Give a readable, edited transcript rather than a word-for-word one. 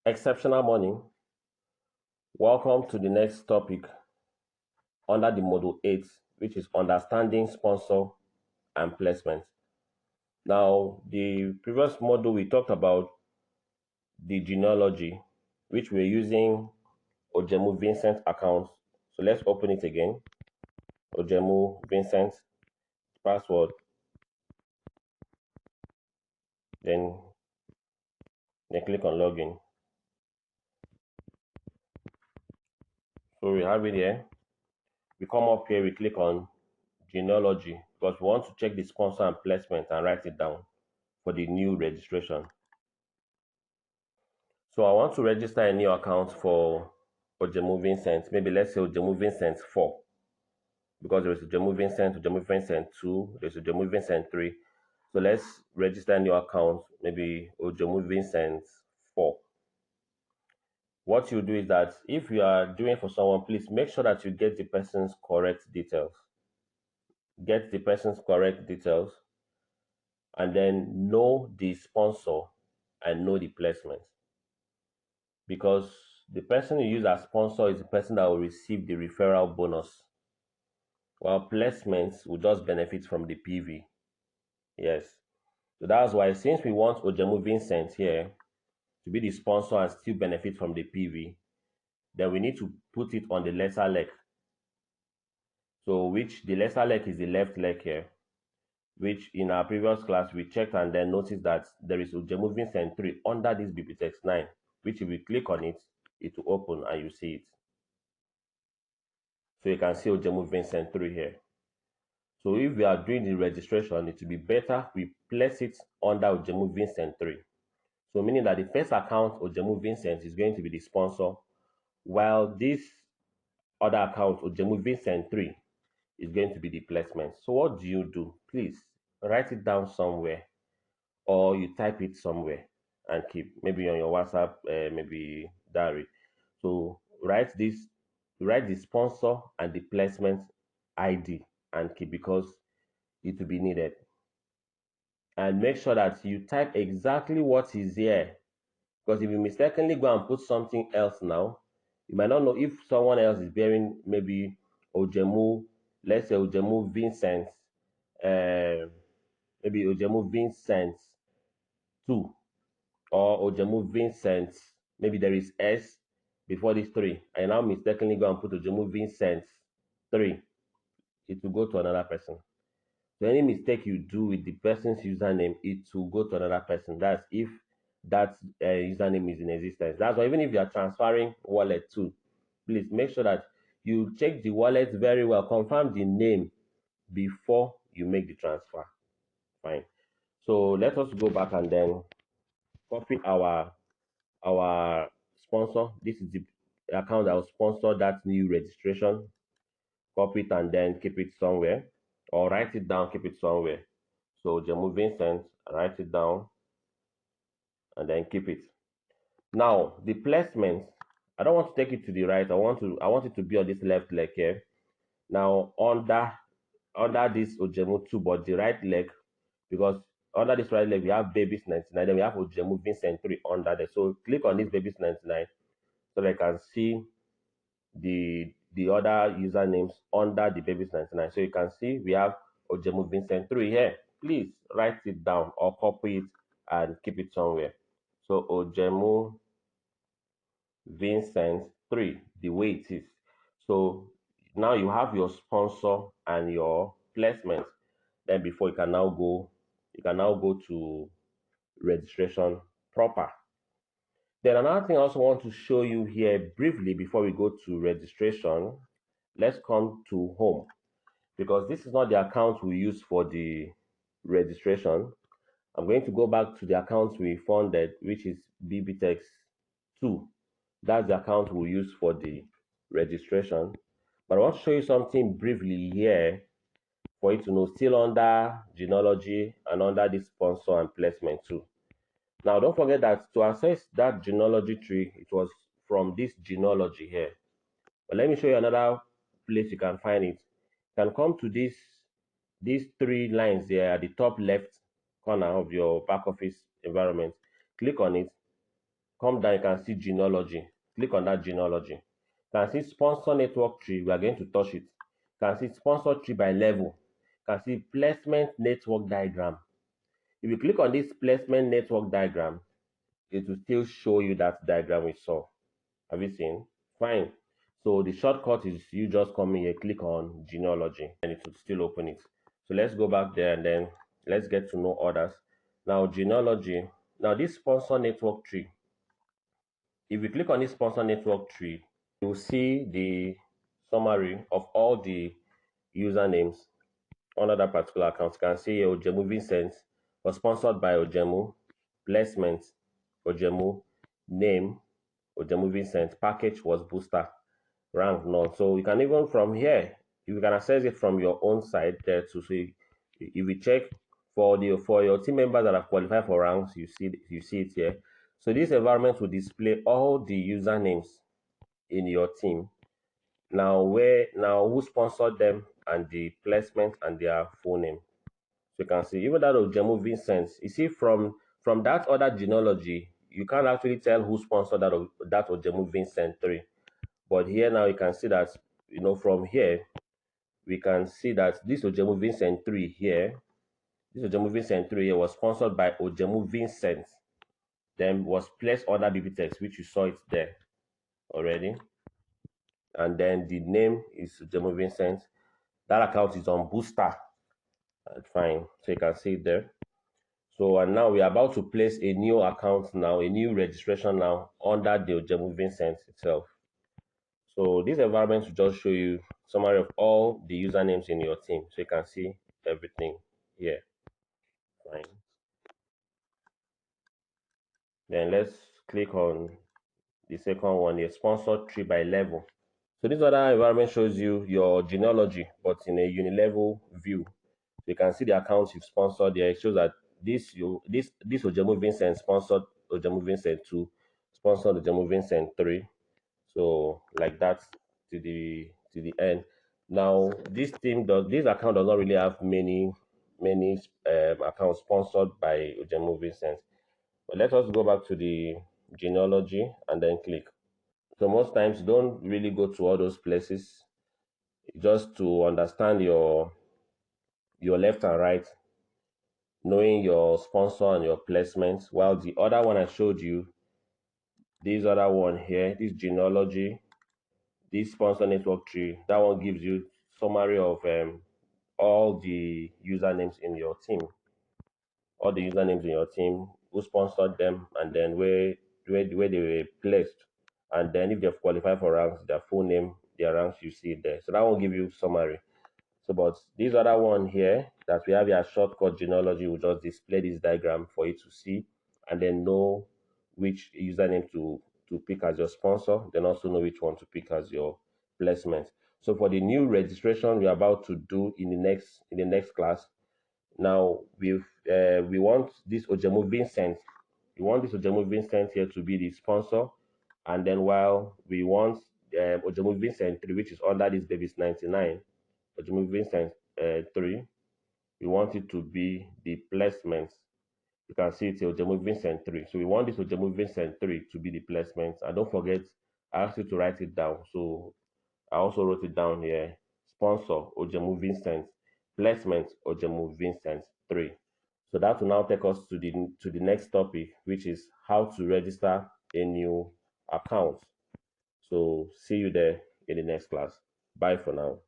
Exceptional morning. Welcome to the next topic under the Module 8, which is Understanding Sponsor and Placement. Now, the previous module we talked about the genealogy, which we're using Ojemu Vincent account. So let's open it again. Ojemu Vincent password, then click on login. So we have it here. We come up here, we click on genealogy because we want to check the sponsor and placement and write it down for the new registration. So I want to register a new account for Ojemu Vincent. Maybe let's say Ojemu Vincent 4 because there is Ojemu Vincent 2, there's Ojemu Vincent 3. So let's register a new account, maybe Ojemu Vincent 4. What you do is that if you are doing for someone, please make sure that you get the person's correct details. Get the person's correct details and then know the sponsor and know the placement. Because the person you use as sponsor is the person that will receive the referral bonus, while placements will just benefit from the PV. Yes. So that's why, since we want Ojemu Vincent here to be the sponsor and still benefit from the PV, then we need to put it on the lesser leg. So which the lesser leg is the left leg here, which in our previous class we checked and then noticed that there is Ojemu Vincent 3 under this BBTEX 9, which if we click on it, it will open and you see it. So you can see Ojemu Vincent 3 here. So if we are doing the registration, it will be better we place it under Ojemu Vincent 3. So meaning that the first account, Ojemu Vincent, is going to be the sponsor, while this other account, Ojemu Vincent 3, is going to be the placement. So what do you do? Please write it down somewhere or you type it somewhere and keep, maybe on your WhatsApp, maybe diary. So write this, write the sponsor and the placement ID and keep, because it will be needed. And make sure that you type exactly what is here, because if you mistakenly go and put something else now, you might not know if someone else is bearing maybe Ojemu, let's say Ojemu Vincent, maybe Ojemu Vincent 2 or Ojemu Vincent, maybe there is S before this 3. I now mistakenly go and put Ojemu Vincent 3. It will go to another person. So any mistake you do with the person's username, it will go to another person. That's if that username is in existence. That's why even if you are transferring wallet too, please make sure that you check the wallet very well, confirm the name before you make the transfer. Fine. So let us go back and then copy our sponsor. This is the account that will sponsor that new registration. Copy it and then keep it somewhere, or write it down, keep it somewhere. So Jemu Vincent, write it down and then keep it. Now the placements, I don't want to take it to the right. I want it to be on this left leg here. Now under this Ojemu 2, but the right leg, because under this right leg we have Babies 99, then we have Ojemu Vincent 3 under there. So click on this Babies 99 so that I can see the other usernames under the Babies 99. So you can see we have Ojemu Vincent 3 here. Please write it down or copy it and keep it somewhere. So Ojemu Vincent 3, the way it is. So now you have your sponsor and your placement. Then before you can now go to registration proper. Then another thing I also want to show you here briefly before we go to registration. Let's come to home, because this is not the account we use for the registration. I'm going to go back to the account we funded, which is BBTEX 2. That's the account we use for the registration. But I want to show you something briefly here for you to know, still under genealogy and under this sponsor and placement too. Now, don't forget that to access that genealogy tree, it was from this genealogy here. But let me show you another place you can find it. You can come to these 3 lines there at the top left corner of your back office environment. Click on it, come down, you can see genealogy. Click on that genealogy. You can see sponsor network tree. We are going to touch it. You can see sponsor tree by level. You can see placement network diagram. If you click on this placement network diagram, it will still show you that diagram we saw. Have you seen? Fine. So the shortcut is you just come here, click on genealogy, and it will still open it. So let's go back there and then let's get to know others. Now genealogy. Now this sponsor network tree. If you click on this sponsor network tree, you will see the summary of all the usernames under that particular account. You can see Ojemu Vincent was sponsored by Ojemu, placement Ojemu, name Ojemu Vincent, package was booster, rank none. So you can even from here, you can access it from your own side there to see. If you check for your team members that have qualified for ranks, you see it here. So this environment will display all the usernames in your team. Now who sponsored them and the placement and their full name. So you can see even that Ojemu Vincent. You see from that other genealogy, you can't actually tell who sponsored that Ojemu Vincent 3. But here now you can see that from here we can see that this Ojemu Vincent 3 here, this Ojemu Vincent 3 here was sponsored by Ojemu Vincent, then was placed under BBTEX, which you saw it there already. And then the name is Ojemu Vincent. That account is on Booster. Fine. So you can see it there. So and now we are about to place a new account now, a new registration now under the Ojemu Vincent itself. So this environment will just show you summary of all the usernames in your team. So you can see everything here. Fine. Then let's click on the second one here, sponsored tree by level. So this other environment shows you your genealogy, but in a unilevel view. So you can see the accounts you've sponsored there. It shows that this Ojemu Vincent sponsored Ojemu Vincent 2, sponsored Ojemu Vincent 3. So like that to the end. Now this account does not really have many accounts sponsored by Ojemu Vincent. But let us go back to the genealogy and then click. So most times you don't really go to all those places just to understand your left and right, knowing your sponsor and your placements. While the other one I showed you, this other one here, this genealogy, this sponsor network tree, that one gives you summary of all the usernames in your team, who sponsored them, and then where they were placed, and then if they've qualified for ranks, their full name, their ranks, you see it there. So that will give you summary. So but this other one here that we have here, shortcut genealogy, will just display this diagram for you to see and then know which username to pick as your sponsor, then also know which one to pick as your placement. So for the new registration we're about to do in the next class, now we want this Ojemu Vincent. We want this Ojemu Vincent here to be the sponsor, and then while we want Ojemu Vincent 3, which is under this baby's 99, Ojemu Vincent 3, we want it to be the placement. You can see it's Ojemu Vincent 3. So we want this Ojemu Vincent 3 to be the placement. And don't forget, I asked you to write it down. So I also wrote it down here. Sponsor Ojemu Vincent, placement Ojemu Vincent 3. So that will now take us to the next topic, which is how to register a new account. So see you there in the next class. Bye for now.